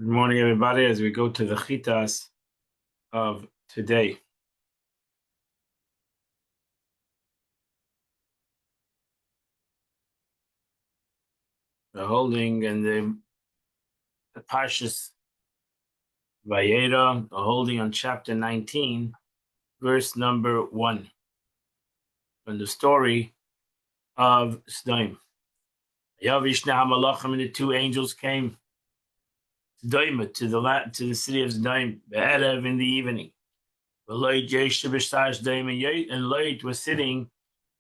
Good morning, everybody, as we go to the Chitas of today. The holding and the Parshas Vayera, the holding on chapter 19, verse number 1, from the story of Sdom. Yavishna HaMalachim, and the two angels came to the city of Sdom, Be'erev, in the evening. And Lot was sitting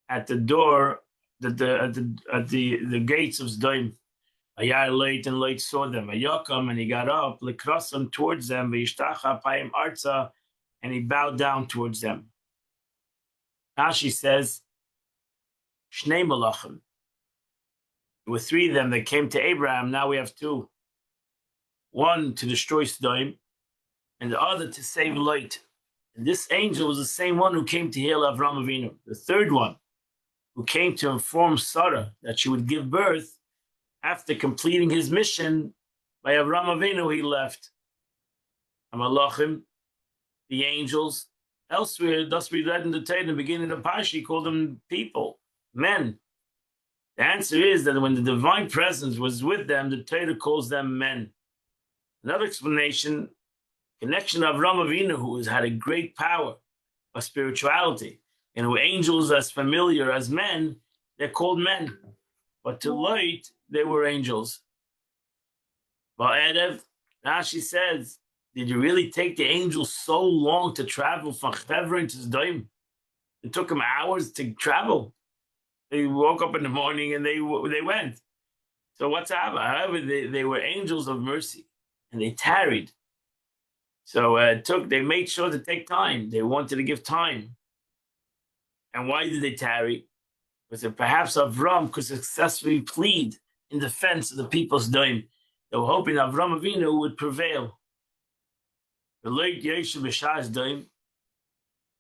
at the door, at the gates of Sdom. Ayar Lot, and Lot saw them. Ayakam, and he got up, likrasam, towards them, v'yishtacha payim arza, and he bowed down towards them. Rashi says, Shnei malachim. There were three of them that came to Abraham. Now we have two. One to destroy Sodom, and the other to save Lot. And this angel was the same one who came to heal Avram Avinu. The third one, who came to inform Sarah that she would give birth. After completing his mission by Avram Avinu, he left. Amalachim, the angels. Elsewhere, thus we read in the Torah, in the beginning of Parsha, he called them people, men. The answer is that when the divine presence was with them, the Torah calls them men. Another explanation, connection of Avram Avinu, who has had a great power of spirituality, and who angels as familiar as men, they're called men. But to Lot, they were angels. Ba'erev, Rashi says, did you really take the angels so long to travel from Hebron to Sdom? It took them hours to travel. They woke up in the morning and they went. So what's happened? However, they were angels of mercy, and they tarried. So they made sure to take time. They wanted to give time. And why did they tarry? Was it perhaps Avram could successfully plead in defense of the people's Sdom? They were hoping Avram Avinu would prevail. The Lot Yoshev B'Shas Sdom.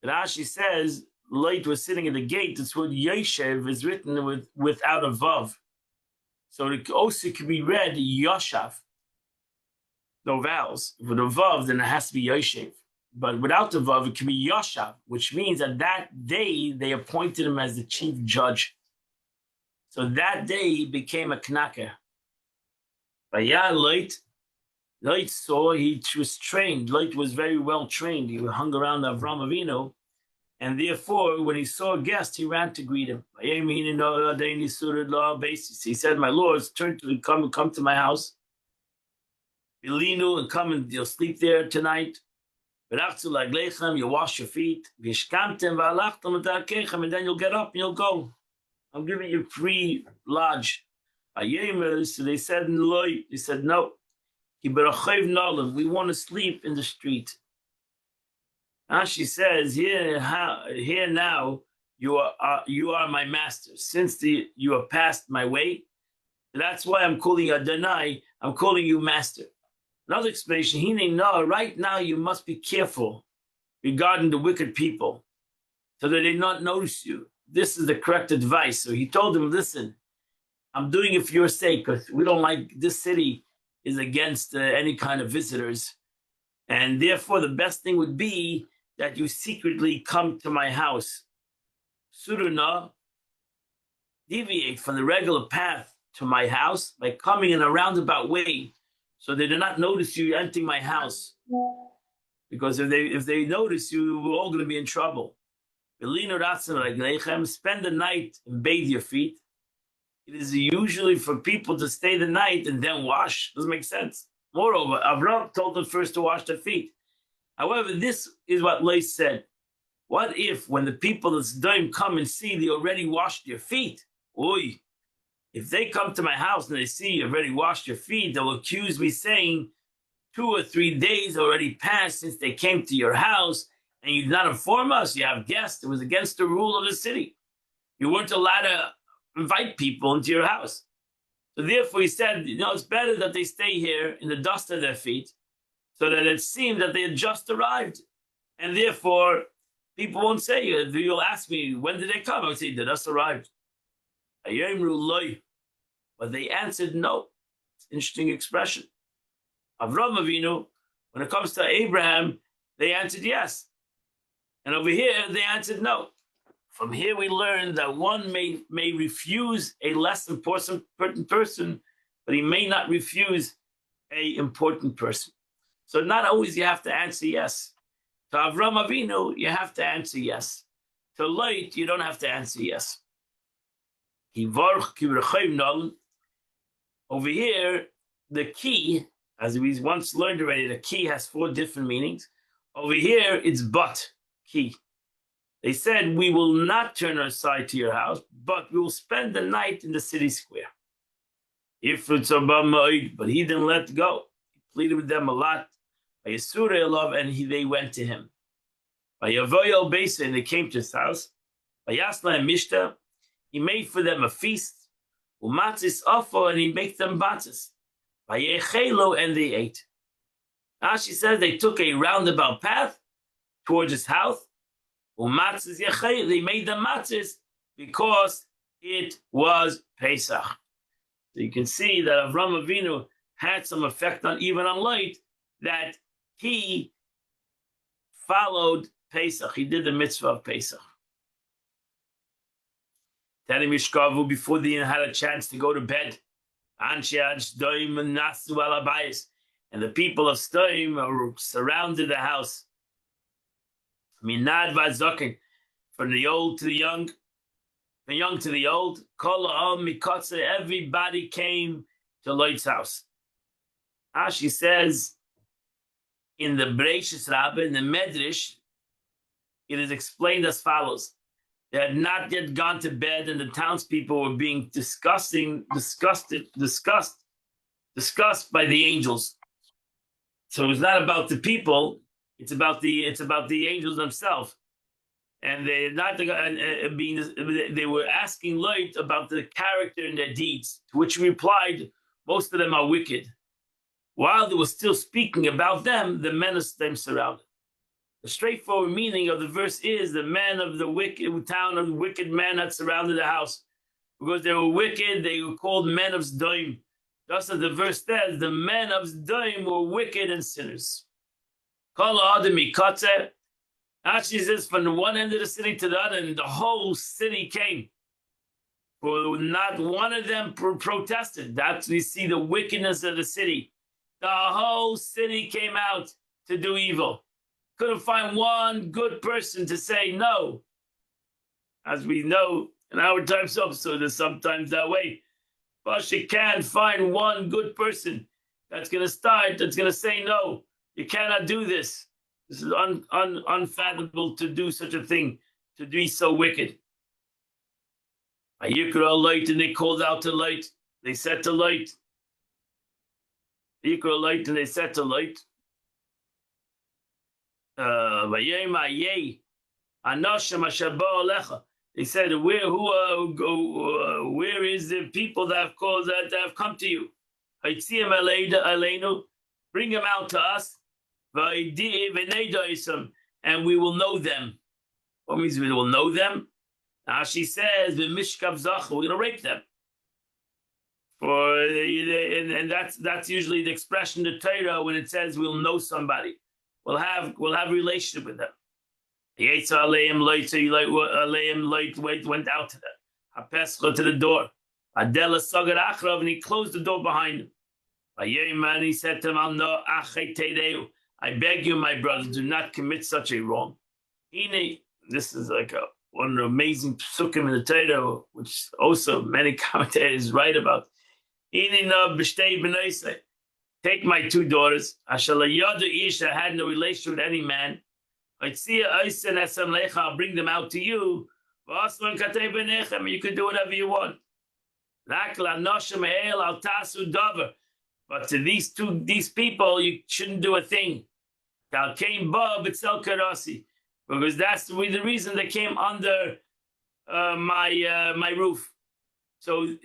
Rashi says Lot was sitting at the gate. This word Yoshev is written without a vav, so it also could be read Yoshav. No vowels. With a vav, then it has to be Yoshev. But without the vav, it can be Yoshav, which means that day they appointed him as the chief judge. So that day he became a knacker. But yeah, Lot saw he was trained. Lot was very well trained. He hung around Avram Avinu, and therefore, when he saw a guest, he ran to greet him. He said, "My lords, turn to come to my house. Bilinu, and come and you'll sleep there tonight. You wash your feet, and then you'll get up and you'll go. I'm giving you free lodge." So they said, no. We want to sleep in the street. She says, here now, you are my master. Since you are past my way, that's why I'm calling you Adonai. I'm calling you master. Another explanation, right now you must be careful regarding the wicked people so that they not notice you. This is the correct advice. So he told them, listen, I'm doing it for your sake because we don't like, this city is against any kind of visitors. And therefore the best thing would be that you secretly come to my house. Suruna, deviate from the regular path to my house by coming in a roundabout way, so they do not notice you entering my house. Because if they notice you, we're all going to be in trouble. Spend the night and bathe your feet. It is usually for people to stay the night and then wash. Doesn't make sense. Moreover, Avram told them first to wash their feet. However, this is what Lot said. What if when the people of Sodom come and see they already washed your feet? Oy. If they come to my house and they see you already washed your feet, they'll accuse me saying 2 or 3 days already passed since they came to your house and you did not inform us. You have guests. It was against the rule of the city. You weren't allowed to invite people into your house. So therefore he said, it's better that they stay here in the dust of their feet so that it seemed that they had just arrived. And therefore, people won't say, you'll ask me, when did they come? I would say, they just arrived. But they answered no. It's an interesting expression. Avram Avinu, when it comes to Abraham, they answered yes. And over here, they answered no. From here, we learn that one may refuse a less important person, but he may not refuse a important person. So not always you have to answer yes. To Avram Avinu, you have to answer yes. To Lot, you don't have to answer yes. Over here, the key, as we once learned already, the key has 4 different meanings. Over here, it's but, key. They said, we will not turn our side to your house, but we will spend the night in the city square. If it's but he didn't let go. He pleaded with them a lot. And they went to him. And they came to his house. He made for them a feast. And he made them matzahs. And they ate. She says they took a roundabout path towards his house. They made them matzahs because it was Pesach. So you can see that Avram Avinu had some effect even on Lot, that he followed Pesach. He did the mitzvah of Pesach. Before they had a chance to go to bed. And the people of Stoim surrounded the house. Minad vazakin, from the old to the young, from the young to the old. Everybody came to Lot's house. She says in the Bereishis Rabbah, in the Medrash, it is explained as follows. They had not yet gone to bed, and the townspeople were being discussed by the angels. So it's not about the people; it's about the angels themselves. And they were asking Lot about the character and their deeds, to which he replied, most of them are wicked. While they were still speaking about them, the men of them surrounded. The straightforward meaning of the verse is the men of the wicked town of the wicked men that surrounded the house. Because they were wicked, they were called men of Sdoim. Just as the verse says, the men of Sdoim were wicked and sinners. She says, from the one end of the city to the other, and the whole city came. For not one of them protested. That's we see the wickedness of the city. The whole city came out to do evil. Couldn't find one good person to say no. As we know in our times also, there's sometimes that way. But you can't find one good person that's going to say no. You cannot do this. This is unfathomable to do such a thing, to be so wicked. Ayikra Lot, and they called out to Lot. They said to Lot. Ayikra Lot, and they said to Lot. They said, where is the people that have come to you? Bring them out to us. And we will know them. What means we will know them? Now she says, we're going to rape them. And that's usually the expression in the Torah when it says we'll know somebody. We'll have a relationship with them. Went out to them. To the door. And he closed the door behind him. And he said to him, I beg you, my brothers, do not commit such a wrong. This is like one of the amazing psukim in the Torah, which also many commentators write about. Take my 2 daughters. I had no relation with any man. I'll bring them out to you. You can do whatever you want. But to these people, you shouldn't do a thing. Because that's the reason they came under my roof. So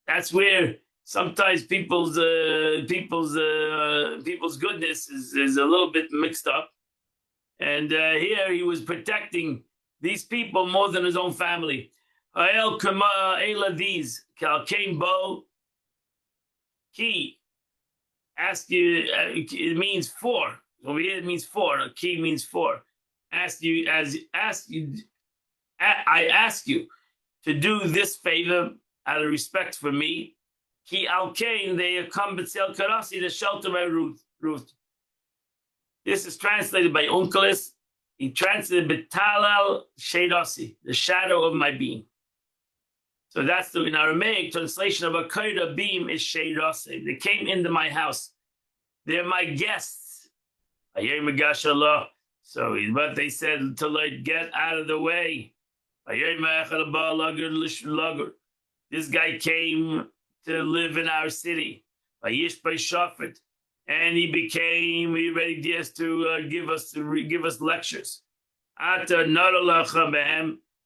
that's where sometimes people's goodness is a little bit mixed up. And here he was protecting these people more than his own family. Ask you, it means four. Over here it means four. A key means four. Ask you, I ask you to do this favor out of respect for me. Ki al kain, they have come b'tzel karasi to shelter my roof. This is translated by Onkelos. He translated betalal shadasi, the shadow of my beam. So that's the in Aramaic translation of a kaida beam is shadasi. They came into my house. They're my guests. So but they said to Lord, get out of the way. This guy came to live in our city. And he ready just to give us lectures.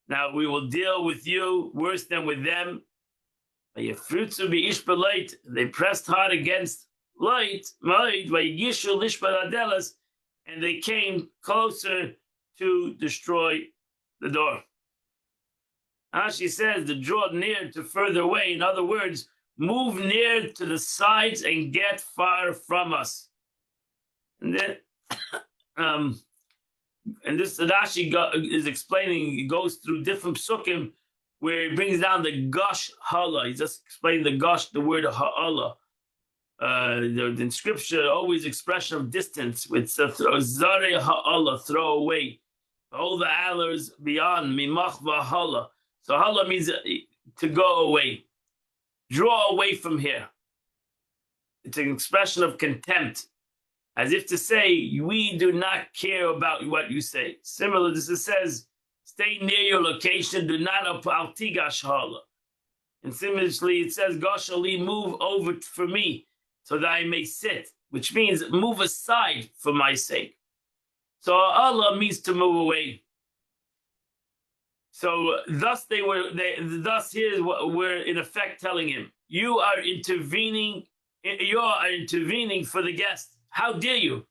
Now we will deal with you worse than with them. They pressed hard against light, and they came closer to destroy the door. She says to draw near to further away. In other words, move near to the sides and get far from us. And then, and this Rashi is explaining. He goes through different psukim where he brings down the gosh hala. He's just explaining the gosh, the word ha'ala. In scripture, always expression of distance with zare ha'ala, throw away. All the alars beyond mimach v'hala. So hala means to go away, draw away from here. It's an expression of contempt, as if to say, we do not care about what you say. Similar, this says, stay near your location, do not altigash hala. And similarly, it says, Goshali, move over for me, so that I may sit, which means move aside for my sake. So Allah means to move away. So thus here's what we're in effect telling him. You are intervening for the guest. How dare you?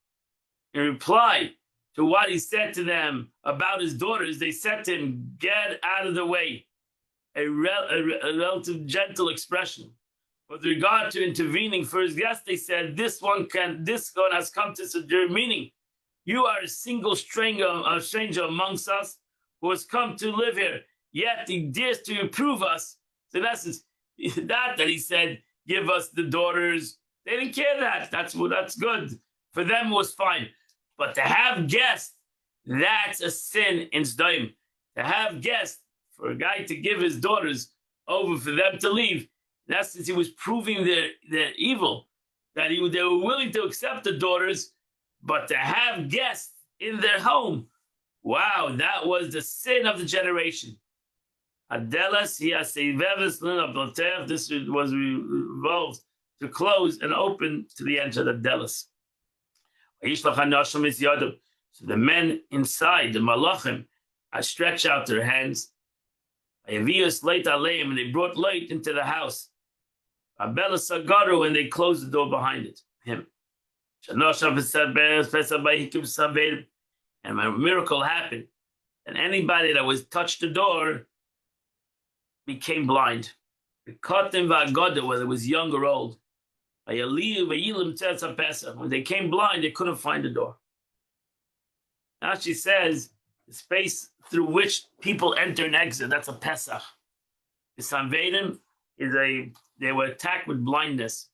In reply to what he said to them about his daughters, they said to him, get out of the way. A relative gentle expression. With regard to intervening for his guest, they said, this one has come to subdue, meaning you are a single stranger amongst us who has come to live here, yet he dares to reprove us. So in essence, that he said, give us the daughters. They didn't care that. That's good. For them it was fine. But to have guests, that's a sin in Sdom. To have guests, for a guy to give his daughters over for them to leave, in essence, he was proving their evil, that they were willing to accept the daughters, but to have guests in their home, wow, that was the sin of the generation. This was revolved to close and open to the end of the Delos. So the men inside, the Malachim, stretched out their hands. And they brought light into the house. And they closed the door behind him. And a miracle happened. And anybody that was touched the door became blind. Whether it was young or old. When they came blind, they couldn't find the door. Now she says, the space through which people enter and exit, that's a Pesach. The Sanvedim they were attacked with blindness.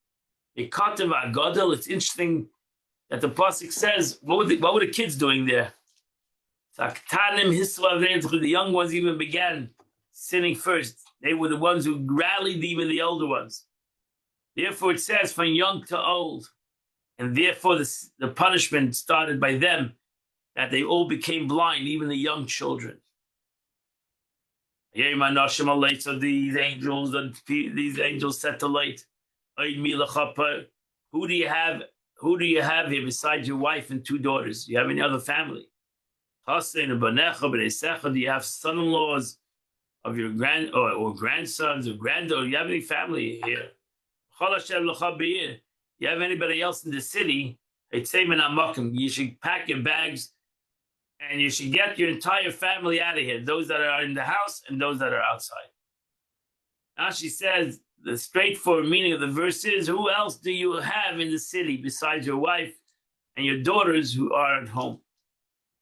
It's interesting that the pasuk says, what were the kids doing there? The young ones even began sinning first. They were the ones who rallied even the older ones. Therefore, it says from young to old, and therefore the punishment started by them, that they all became blind, even the young children. So these angels set the light. Who do you have here besides your wife and two daughters? Do you have any other family? Do you have son-in-laws of your grandsons or granddaughters? Do you have any family here? You have anybody else in the city? You should pack your bags and you should get your entire family out of here, those that are in the house and those that are outside. Now she says, the straightforward meaning of the verse is, who else do you have in the city besides your wife and your daughters who are at home?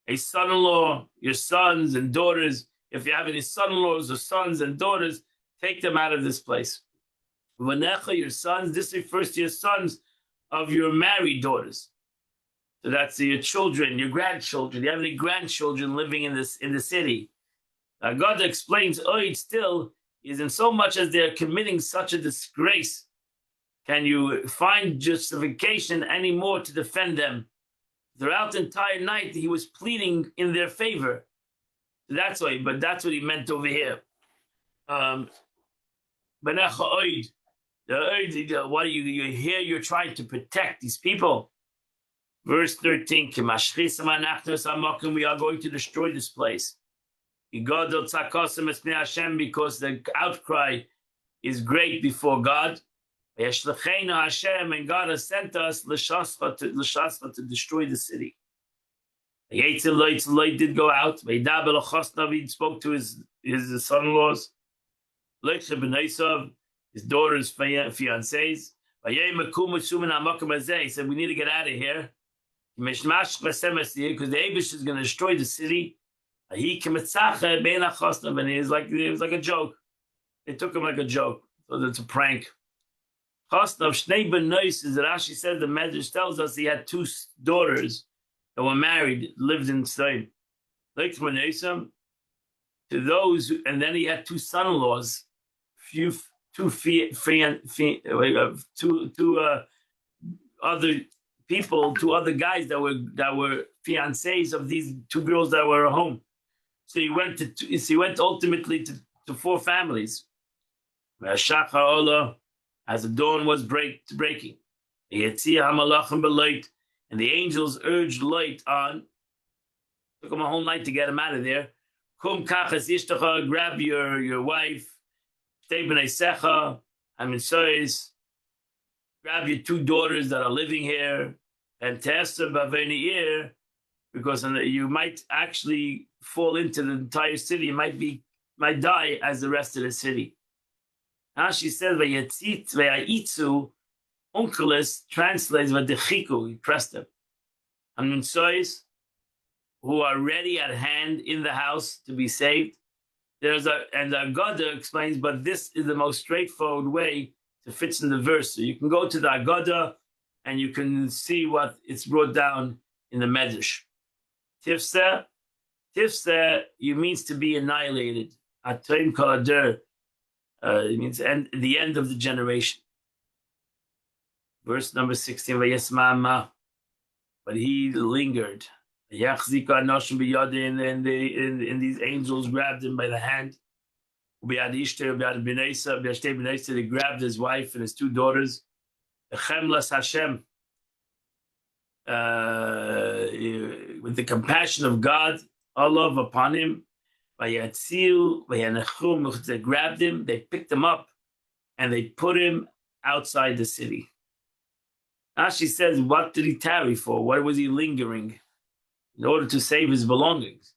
A son-in-law, your sons and daughters. If you have any son-in-laws or sons and daughters, take them out of this place. Vanecha, your sons, this refers to your sons of your married daughters. So that's your children, your grandchildren. Do you have any grandchildren living in the city? God explains, Oid still is in so much as they're committing such a disgrace. Can you find justification anymore to defend them? Throughout the entire night, he was pleading in their favor. That's why, but that's what he meant over here. Banecha Oid. What are you here? You're trying to protect these people. Verse 13, we are going to destroy this place. Because the outcry is great before God. And God has sent us to destroy the city. Yitzhak did go out. He spoke to his son-in-laws, his daughter's fiancés. He said, we need to get out of here. Because the Abish is going to destroy the city. And it was like a joke. They took him like a joke. So it's a prank. Rashi says, the Medrash tells us he had two daughters that were married, lived in Sodom. To those, and then he had two son-in-laws, two other people, two other guys that were fiancés of these two girls that were at home. So he went ultimately to four families. As the dawn was breaking, and the angels urged Lot on. Took him a whole night to get him out of there. Grab your wife, grab your two daughters that are living here, and because you might actually fall into the entire city. You might die as the rest of the city. Now she says, "Vayaitzu." Onkelos translates "Vadechiku." He pressed them. And who are ready at hand in the house to be saved. And the Agada explains, but this is the most straightforward way to fit in the verse. So you can go to the Agada and you can see what it's brought down in the Medrash. Tifseh, it means to be annihilated. Atayim kalader, it means the end of the generation. Verse number 16, but he lingered. And these angels grabbed him by the hand. They grabbed his wife and his two daughters. Hashem, with the compassion of God, Allah upon him. They grabbed him, they picked him up, and they put him outside the city. Now she says, what did he tarry for? Why was he lingering? In order to save his belongings.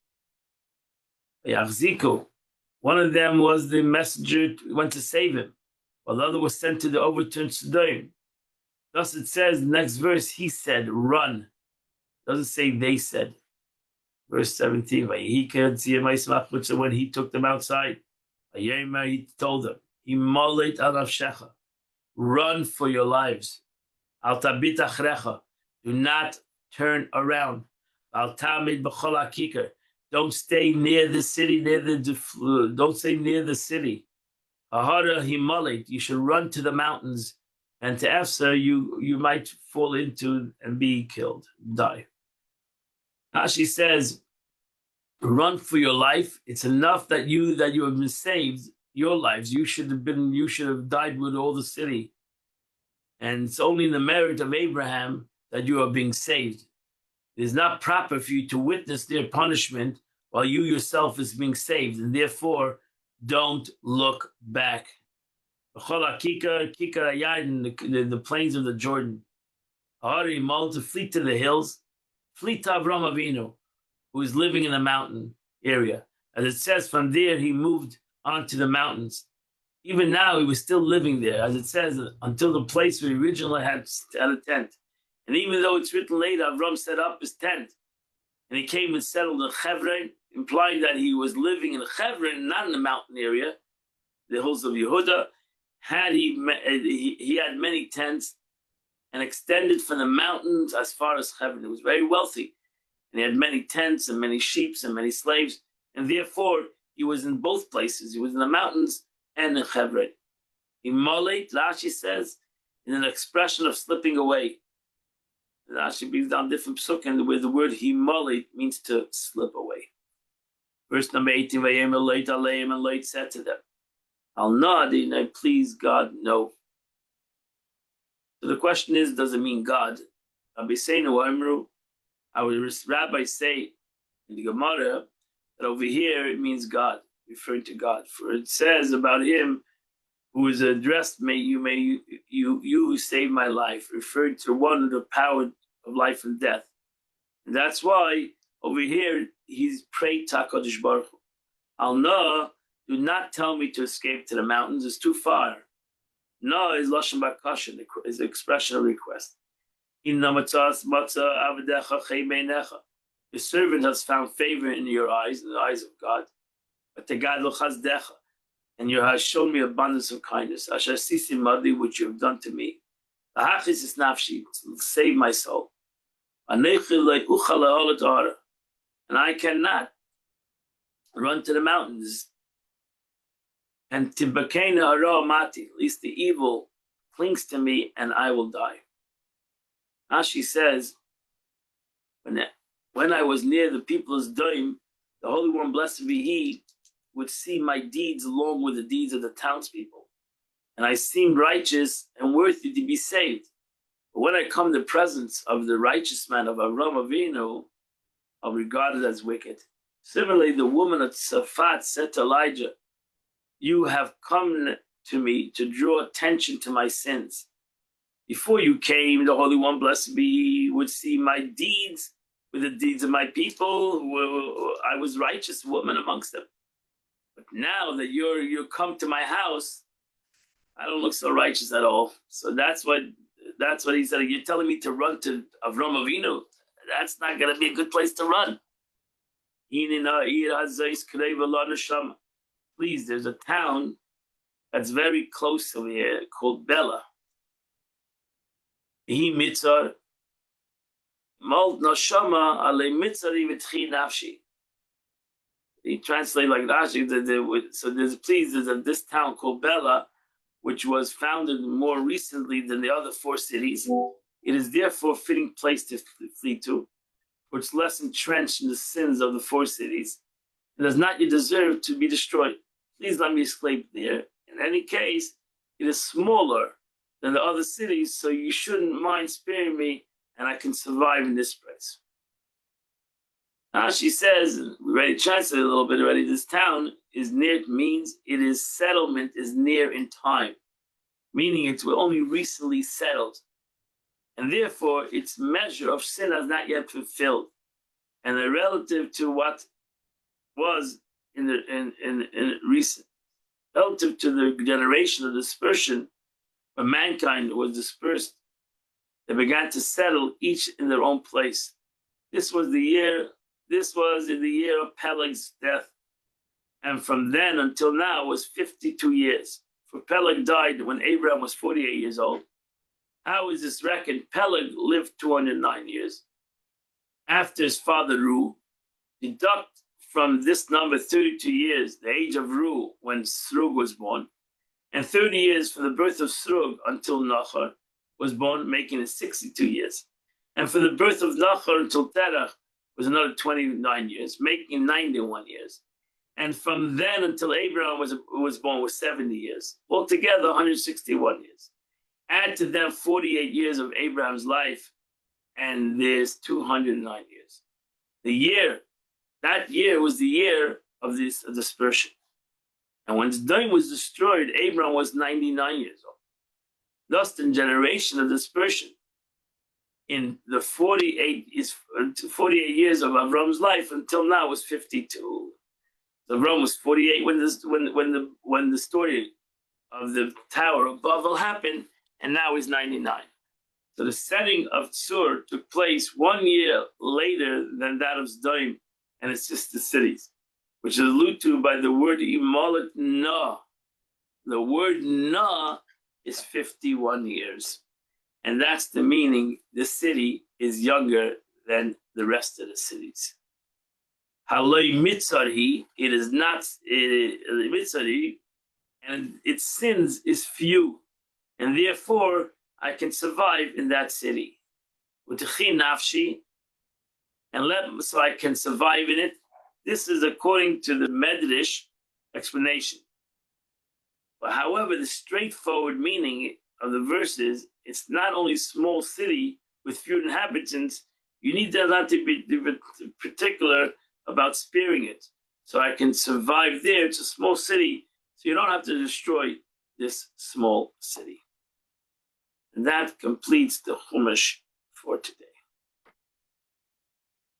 One of them was the messenger who went to save him, while the other was sent to the overturned Sodom. Thus it says, next verse, he said, run. It doesn't say they said. Verse 17, when he took them outside, he told them, run for your lives. Do not turn around. Don't stay near the city, don't stay near the city. You should run to the mountains, and to Efsa you might fall into and be killed, die. Now she says, run for your life. It's enough that you have been saved, your lives. You should have died with all the city. And it's only in the merit of Abraham that you are being saved. It is not proper for you to witness their punishment while you yourself is being saved, and therefore don't look back. In the plains of the Jordan, to flee to the hills, flee to Avram Avinu, who is living in the mountain area. As it says, from there he moved onto the mountains. Even now, he was still living there, as it says, until the place where he originally had a tent. And even though it's written later, Avram set up his tent, and he came and settled in Hebron, implying that he was living in Hebron, not in the mountain area, the hills of Yehuda. He had many tents and extended from the mountains as far as Hebron. He was very wealthy, and he had many tents and many sheep and many slaves, and therefore he was in both places. He was in the mountains and in Hebron. Imolet, Rashi says, in an expression of slipping away. Rashi brings down different psukim where the word himolet means to slip away. Verse number 18, Vayem Eloit Aleim, Eloit said to them, Al Nadi, and please God, no. So the question is, does it mean God? Rabbi Seinu Amru, our rabbis say in the Gemara that over here it means God, referring to God. For it says about him who is addressed, you who saved my life, referring to one of the power of life and death. And that's why over here he's prayed to HaKadosh Baruch Hu. Al Na, do not tell me to escape to the mountains, it's too far. No is Lashon Bakasha, is the expression of request. The servant has found favor in your eyes, in the eyes of God. And you have shown me abundance of kindness. Asher sisi madi, which you have done to me. Lahachis is nafshi, save my soul. And I cannot run to the mountains. And tibakena hara mati, at least the evil clings to me and I will die. Rashi says, when I was near the people's Doim, the Holy One, blessed be He, would see my deeds along with the deeds of the townspeople. And I seemed righteous and worthy to be saved. But when I come to the presence of the righteous man of Avram Avinu, I'm regarded as wicked. Similarly, the woman at Safat said to Elijah, you have come to me to draw attention to my sins. Before you came, the Holy One, blessed be He, would see my deeds with the deeds of my people. I was righteous woman amongst them. But now that you come to my house, I don't look so righteous at all. So that's what he said. You're telling me to run to Avram Avinu? That's not going to be a good place to run. Please, there's a town that's very close to here called Bela. He mitzar mald nashama ale mitzari v'tchi nafshi. He translates like Rashi. So there's this town called Bela, which was founded more recently than the other four cities. It is therefore a fitting place to flee to, for it's less entrenched in the sins of the four cities, and does not yet deserve to be destroyed. Please let me escape there. In any case, it is smaller than the other cities, so you shouldn't mind sparing me, and I can survive in this place. Now she says, we already translated a little bit already, this town is near, means it is settlement is near in time, meaning it's only recently settled. And therefore, its measure of sin has not yet fulfilled. And relative to what was in recent, relative to the generation of dispersion, when mankind was dispersed, they began to settle each in their own place. This was in the year of Peleg's death. And from then until now was 52 years. For Peleg died when Abraham was 48 years old. How is this reckoned? Peleg lived 209 years. After his father Ru, deduct from this number 32 years, the age of Ru, when Srug was born, and 30 years from the birth of Srug until Nachor was born, making it 62 years. And from the birth of Nachor until Terach was another 29 years, making 91 years. And from then until Abraham was born was 70 years. Altogether, 161 years. Add to them 48 years of Abraham's life, and there's 209 years. That year was the year of this dispersion. And when Sodom was destroyed, Abraham was 99 years old. Thus, the generation of dispersion in the 48 years of Avram's life until now was 52. So Avram was 48 when the story of the Tower of Babel happened, and now is 99. So the setting of Tzur took place 1 year later than that of Sdom and its sister cities, which is alluded to by the word Imalat Na. The word Na is 51 years. And that's the meaning. The city is younger than the rest of the cities. Haloi mitzarhi, it is not mitzarhi, and its sins is few, and therefore I can survive in that city. Utechi nafshi, and so I can survive in it. This is according to the Medrash explanation. But however, the straightforward meaning of the verse is, it's not only a small city with few inhabitants, you need to not to be particular about sparing it. So I can survive there. It's a small city, so you don't have to destroy this small city. And that completes the Chumash for today.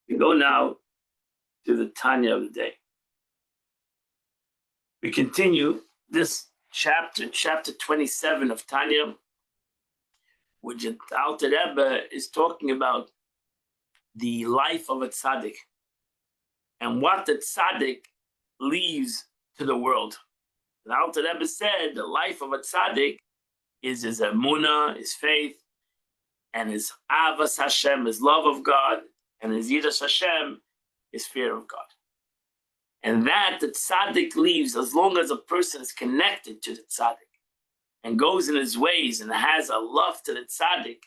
We go now to the Tanya of the day. We continue this chapter 27 of Tanya, which Alter Rebbe is talking about the life of a tzaddik and what the tzaddik leaves to the world. The Alter Rebbe said the life of a tzaddik is his emunah, his faith, and his avas Hashem, his love of God, and his yiras Hashem, his fear of God. And that the tzaddik leaves as long as a person is connected to the tzaddik and goes in his ways and has a love to the tzaddik,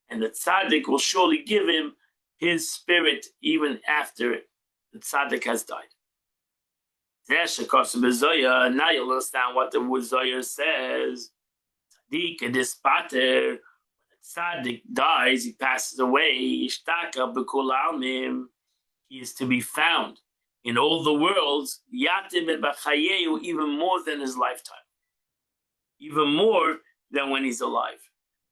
and the tzaddik will surely give him his spirit even after the tzaddik has died. Now you'll understand what the Zohar says. Tzaddik dispater, when the tzaddik dies, he passes away. Ishtaka b'kol almim, he is to be found in all the worlds. Yatim et b'chayehu, even more than his lifetime, even more than when he's alive.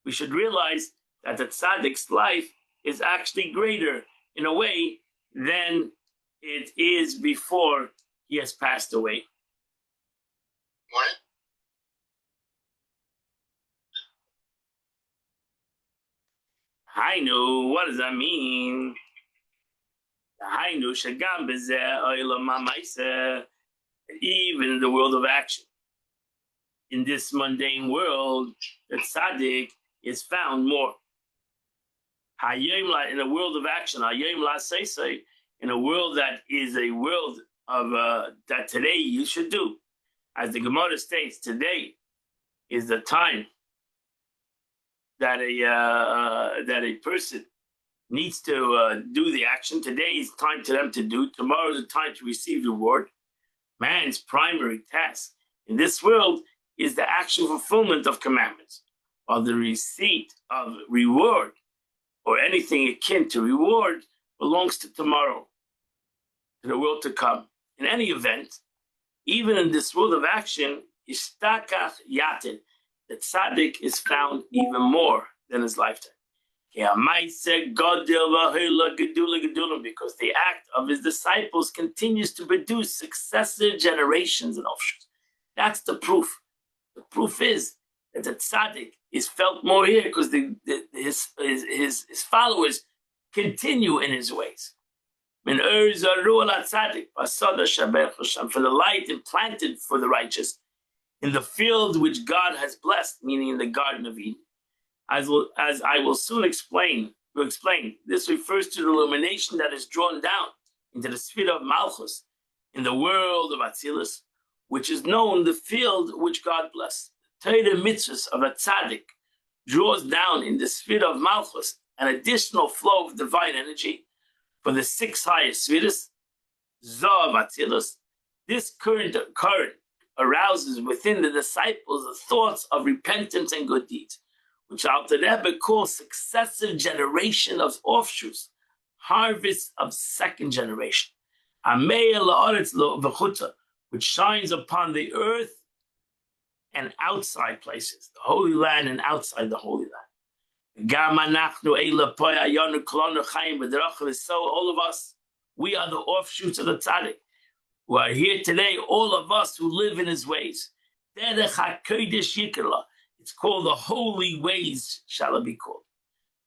We should realize that the tzaddik's life is actually greater in a way than it is before he has passed away. What? Hainu, what does that mean? Hainu shagam bezeh olam ha'maaseh, even in the world of action. In this mundane world, the tzaddik is found more. Hayom, in a world of action, hayom la'aseh, in a world that is a world of that today you should do. As the Gemara states, today is the time that a person needs to do the action. Today is time to them to do. Tomorrow is the time to receive the reward. Man's primary task in this world is the actual fulfillment of commandments, while the receipt of reward or anything akin to reward belongs to tomorrow, to the world to come. In any event, even in this world of action, ishtakach yatin, the tzaddik is found even more than his lifetime. Because the act of his disciples continues to produce successive generations and offshoots. That's the proof. The proof is that the tzaddik is felt more here because his followers continue in his ways. For the light implanted for the righteous in the field which God has blessed, meaning in the Garden of Eden. As I will soon explain, this refers to the illumination that is drawn down into the sphere of Malchus in the world of Atzilus, which is known the field which God blessed. The Torah mitzvahs of a tzaddik draws down in the sphere of Malchus an additional flow of divine energy for the six highest spheres, Zav Atzilus. This current arouses within the disciples the thoughts of repentance and good deeds, which Alter Rebbe calls successive generation of offshoots, harvest of second generation, which shines upon the earth and outside places, the Holy Land and outside the Holy Land. So all of us, we are the offshoots of the tzaddik who are here today, all of us who live in his ways. Derech HaKodesh Yikra. It's called the holy ways, shall it be called.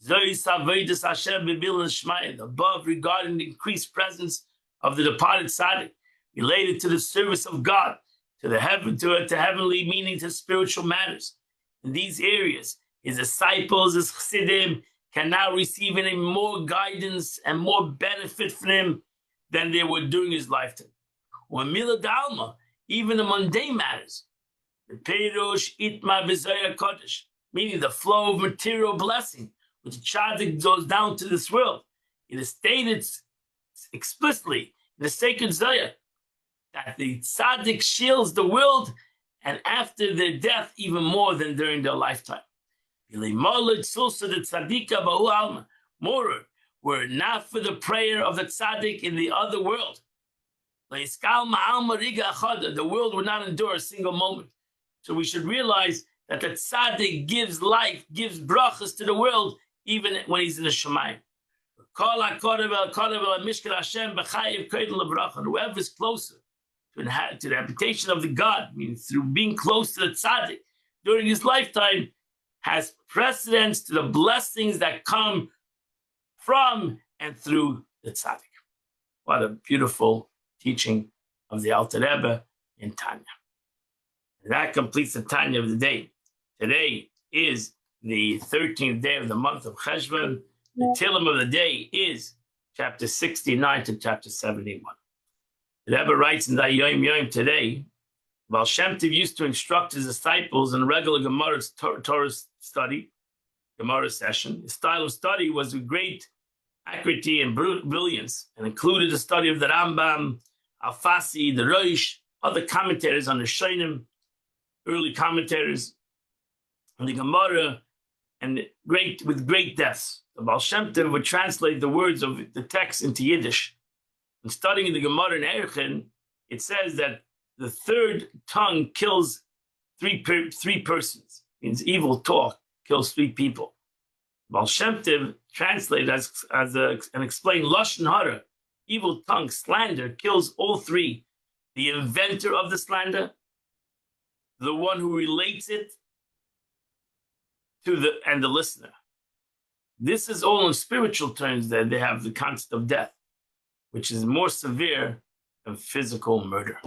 Zois Avodas Hashem B'Bil and Shmaya, the above regarding the increased presence of the departed tzaddik, related to the service of God, to the heavenly, meaning to spiritual matters. In these areas, his disciples, his chassidim, can now receive any more guidance and more benefit from him than they were during his lifetime. When Mila Dalma, even the mundane matters, the Perush Itma B'Zohar Kodesh, meaning the flow of material blessing, which the tzaddik goes down to this world. It is stated explicitly in the sacred Zohar that the tzaddik shields the world, and after their death, even more than during their lifetime. Moreover, were it not for the prayer of the tzaddik in the other world, the world would not endure a single moment. So we should realize that the tzaddik gives life, gives brachas to the world, even when he's in the Shemayim. Whoever is closer to the habitation of the God, means through being close to the tzaddik during his lifetime, has precedence to the blessings that come from and through the tzaddik. What a beautiful teaching of the Alter Rebbe in Tanya. And that completes the Tanya of the day. Today is the 13th day of the month of Cheshvan. The Tillim of the day is chapter 69 to chapter 71. The Rebbe writes in the Yom Yom today, Baal Shem Tov used to instruct his disciples in a regular Gemara Torah study, Gemara session. His style of study was with great accuracy and brilliance, and included the study of the Rambam, Al-Fasi, the Rosh, other commentators on the Shonim, early commentators on the Gemara, and with great depth. The Baal Shem Tov would translate the words of the text into Yiddish. In studying the Gemara in Erechim, it says that the third tongue kills three persons. Means evil talk kills three people. Baal Shem Tov translated and explained Lashon Hara, evil tongue, slander, kills all three. The inventor of the slander, the one who relates it to the listener. This is all in spiritual terms that they have the concept of death, which is more severe than physical murder.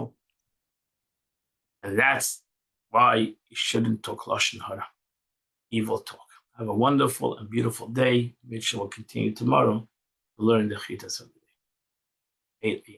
And that's why you shouldn't talk Lashon Hara, evil talk. Have a wonderful and beautiful day. Mitchell will continue tomorrow to learn the Chitas of the day. 8 p.m.